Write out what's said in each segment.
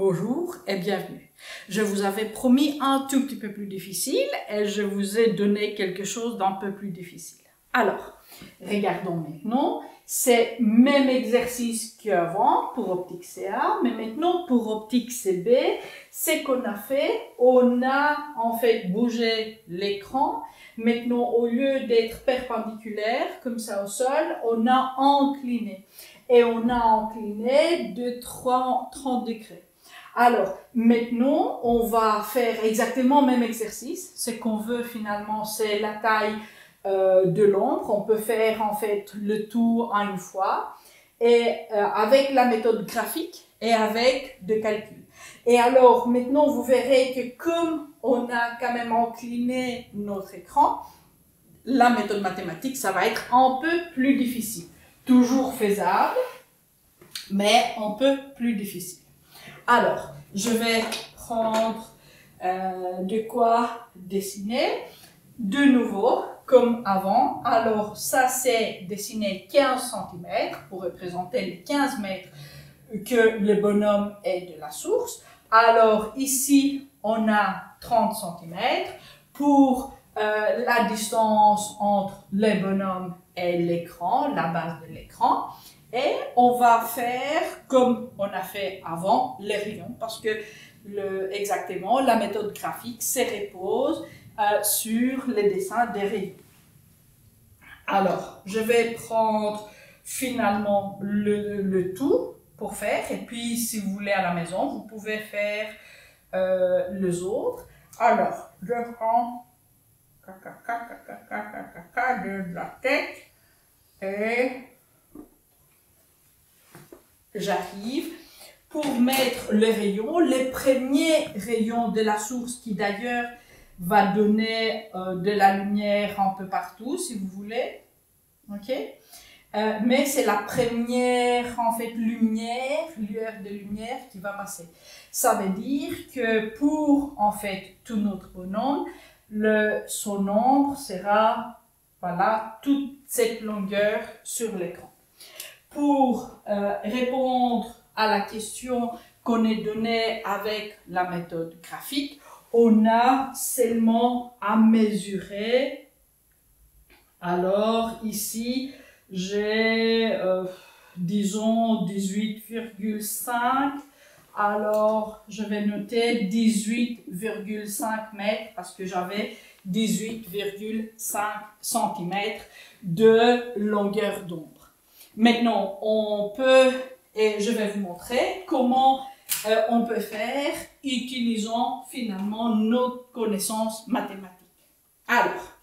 Bonjour et bienvenue. Je vous avais promis un tout petit peu plus difficile et je vous ai donné quelque chose d'un peu plus difficile. Alors, regardons maintenant. C'est même exercice qu'avant pour optique CA, mais maintenant pour optique CB, c'est qu'on a fait, on a en fait bougé l'écran. Maintenant, au lieu d'être perpendiculaire comme ça au sol, on a incliné. Et on a incliné de 30 degrés. Alors, maintenant, on va faire exactement le même exercice. Ce qu'on veut finalement, c'est la taille de l'ombre. On peut faire en fait le tout en une fois. Et avec la méthode graphique et avec de calcul. Et alors, maintenant, vous verrez que comme on a quand même incliné notre écran, la méthode mathématique, ça va être un peu plus difficile. Toujours faisable, mais un peu plus difficile. Alors, je vais prendre de quoi dessiner. De nouveau, comme avant. Alors, ça, c'est dessiner 15 cm pour représenter les 15 mètres que le bonhomme est de la source. Alors, ici, on a 30 cm pour la distance entre le bonhomme et l'écran, la base de l'écran. Et on va faire comme on a fait avant les rayons parce que exactement la méthode graphique se repose sur les dessins des rayons. Alors, je vais prendre finalement le tout pour faire et puis si vous voulez à la maison, vous pouvez faire les autres. Alors, je prends de la tête et j'arrive pour mettre les rayons, les premiers rayons de la source qui d'ailleurs va donner de la lumière un peu partout si vous voulez, ok, mais c'est la première en fait lueur de lumière qui va passer. Ça veut dire que pour en fait tout notre bonhomme, son ombre sera voilà toute cette longueur sur l'écran. Pour répondre à la question qu'on est donnée avec la méthode graphique, on a seulement à mesurer. Alors ici, j'ai disons 18,5. Alors je vais noter 18,5 mètres parce que j'avais 18,5 cm de longueur d'ombre. Maintenant, on peut, et je vais vous montrer comment on peut faire utilisant finalement nos connaissances mathématiques. Alors,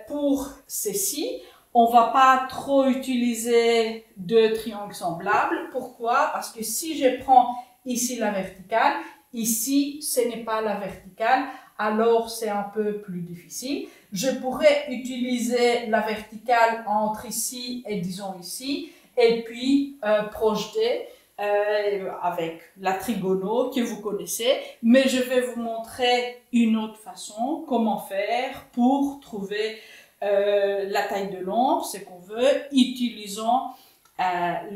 pour ceci, on ne va pas trop utiliser de triangles semblables. Pourquoi? Parce que si je prends ici la verticale, ici ce n'est pas la verticale, alors c'est un peu plus difficile. Je pourrais utiliser la verticale entre ici et disons ici, et puis projeter avec la trigono que vous connaissez, mais je vais vous montrer une autre façon, comment faire pour trouver la taille de l'ombre, ce qu'on veut, utilisant la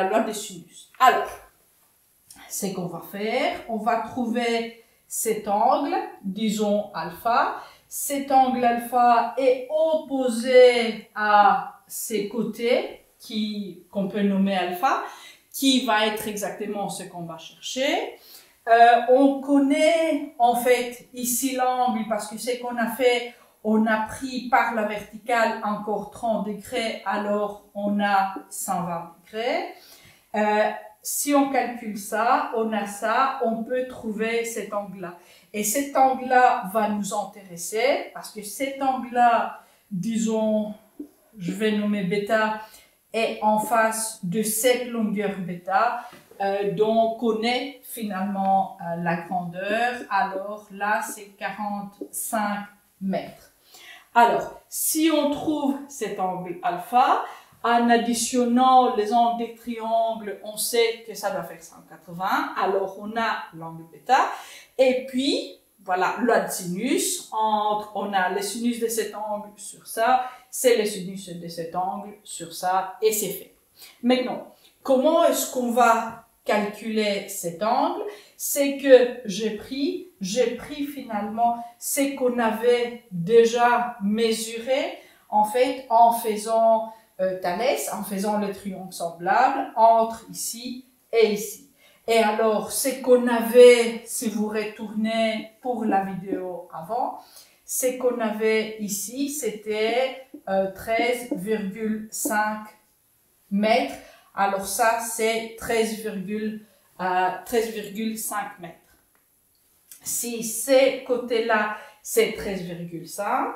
loi des sinus. Alors, ce qu'on va faire, on va trouver cet angle, disons alpha. Cet angle alpha est opposé à ses côtés, qu'on peut nommer alpha, qui va être exactement ce qu'on va chercher. On connaît en fait ici l'angle parce que ce qu'on a fait, on a pris par la verticale encore 30 degrés, alors on a 120 degrés. Si on calcule ça, on a ça, on peut trouver cet angle-là. Et cet angle-là va nous intéresser parce que cet angle-là, disons, je vais nommer bêta, est en face de cette longueur bêta, dont on connaît finalement la grandeur. Alors là, c'est 45 mètres. Alors, si on trouve cet angle alpha, en additionnant les angles des triangles, on sait que ça doit faire 180. Alors, on a l'angle bêta. Et puis, voilà, le sinus. On a le sinus de cet angle sur ça. C'est le sinus de cet angle sur ça. Et c'est fait. Maintenant, comment est-ce qu'on va calculer cet angle, c'est que j'ai pris finalement ce qu'on avait déjà mesuré, en fait, en faisant Thalès, en faisant le triangle semblable entre ici et ici. Et alors, ce qu'on avait, si vous retournez pour la vidéo avant, ce qu'on avait ici, c'était 13,5 mètres. Alors ça, c'est 13,5 mètres. Si ces côtés-là, c'est 13,5,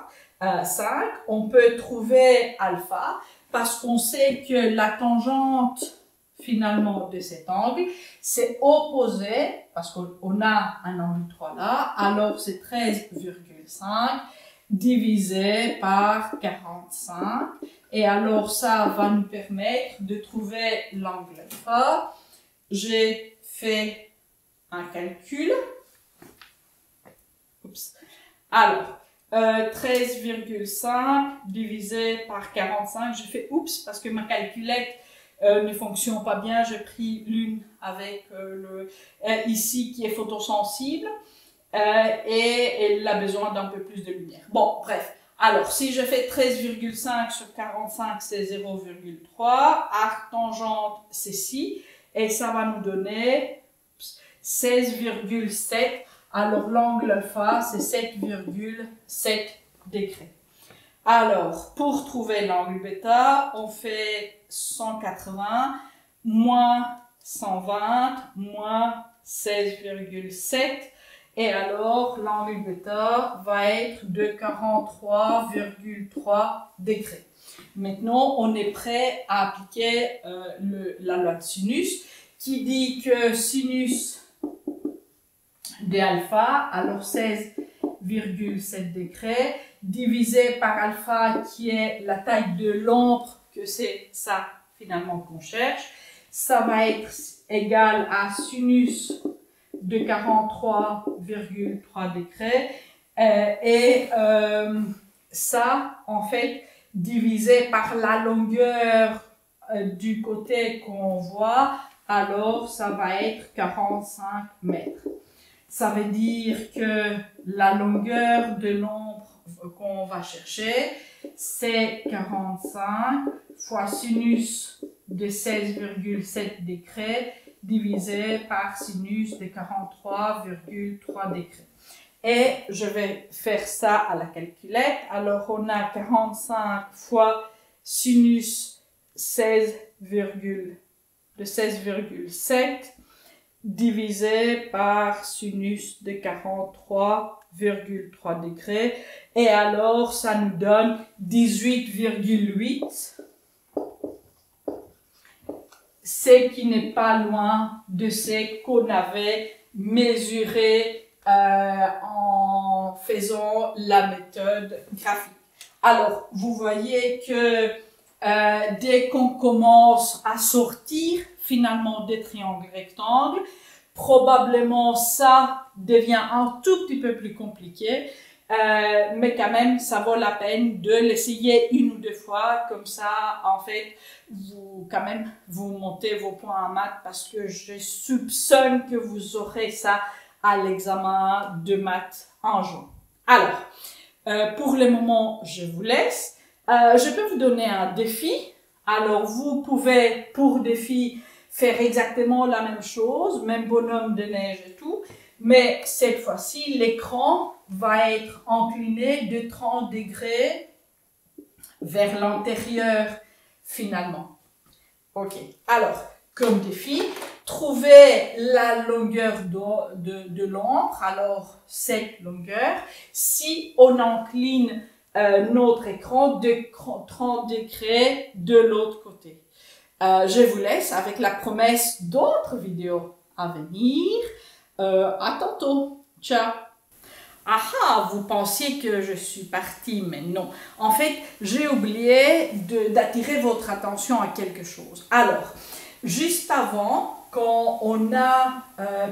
on peut trouver alpha parce qu'on sait que la tangente finalement de cet angle, c'est opposé, parce qu'on a un angle droit là, alors c'est 13,5 divisé par 45. Et alors ça va nous permettre de trouver l'angle alpha. J'ai fait un calcul. Oups. Alors, 13,5 divisé par 45, j'ai fait oups parce que ma calculette ne fonctionne pas bien. J'ai pris l'une avec ici qui est photosensible et elle a besoin d'un peu plus de lumière. Bon, bref. Alors, si je fais 13,5 sur 45, c'est 0,3. Arc tangente, c'est 6. Et ça va nous donner 16,7. Alors, l'angle alpha, c'est 7,7 degrés. Alors, pour trouver l'angle bêta, on fait 180 moins 120 moins 16,7. Et alors, l'angle bêta va être de 43,3 degrés. Maintenant, on est prêt à appliquer la loi de sinus qui dit que sinus de alpha, alors 16,7 degrés, divisé par alpha qui est la taille de l'ombre, que c'est ça finalement qu'on cherche, ça va être égal à sinus de 43,3 degrés ça en fait divisé par la longueur du côté qu'on voit, alors ça va être 45 mètres. Ça veut dire que la longueur de l'ombre qu'on va chercher, c'est 45 fois sinus de 16,7 degrés divisé par sinus de 43,3 degrés. Et je vais faire ça à la calculette. Alors, on a 45 fois sinus de 16,7 divisé par sinus de 43,3 degrés. Et alors, ça nous donne 18,8. Ce qui n'est pas loin de ce qu'on avait mesuré en faisant la méthode graphique. Alors, vous voyez que dès qu'on commence à sortir finalement des triangles rectangles, probablement ça devient un tout petit peu plus compliqué. Mais quand même, ça vaut la peine de l'essayer une ou deux fois, comme ça, en fait, vous montez vos points en maths parce que je soupçonne que vous aurez ça à l'examen de maths en juin. Alors, pour le moment, je vous laisse. Je peux vous donner un défi. Alors, vous pouvez, pour défi, faire exactement la même chose, même bonhomme de neige et tout. Mais cette fois-ci, l'écran va être incliné de 30 degrés vers l'intérieur finalement. Ok, alors, comme défi, trouvez la longueur de l'ombre, alors cette longueur, si on incline notre écran de 30 degrés de l'autre côté. Je vous laisse avec la promesse d'autres vidéos à venir. À tantôt. Ciao. Ah, vous pensiez que je suis partie, mais non. En fait, j'ai oublié d'attirer votre attention à quelque chose. Alors, juste avant, quand on a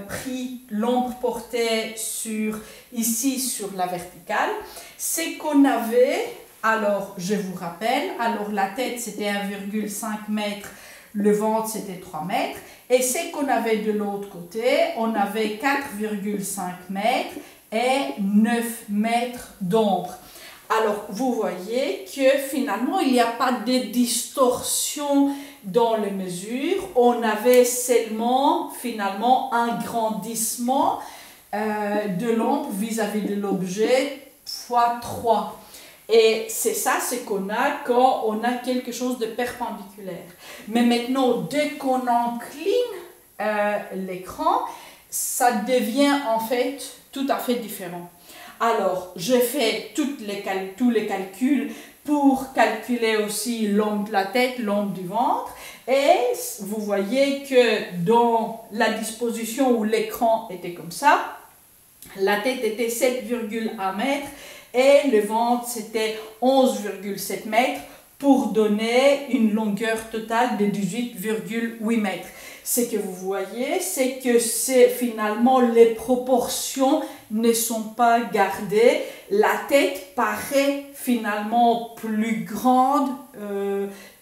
pris l'ombre portée ici sur la verticale, c'est qu'on avait, alors je vous rappelle, alors la tête c'était 1,5 mètre, le ventre c'était 3 mètres, et ce qu'on avait de l'autre côté, on avait 4,5 mètres et 9 mètres d'ombre. Alors, vous voyez que finalement, il n'y a pas de distorsion dans les mesures. On avait seulement, finalement, un grandissement de l'ombre vis-à-vis de l'objet fois 3. Et c'est ça ce qu'on a quand on a quelque chose de perpendiculaire. Mais maintenant, dès qu'on incline l'écran, ça devient en fait tout à fait différent. Alors, je fais tous les calculs pour calculer aussi l'ombre de la tête, l'ombre du ventre. Et vous voyez que dans la disposition où l'écran était comme ça, la tête était 7,1 mètres et le ventre c'était 11,7 mètres pour donner une longueur totale de 18,8 mètres. Ce que vous voyez, c'est que finalement les proportions ne sont pas gardées. La tête paraît finalement plus grande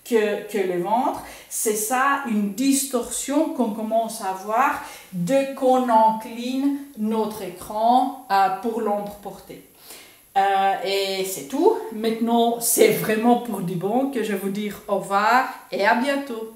que le ventre. C'est ça une distorsion qu'on commence à voir dès qu'on incline notre écran pour l'ombre portée. Et c'est tout. Maintenant, c'est vraiment pour du bon que je vous dis au revoir et à bientôt.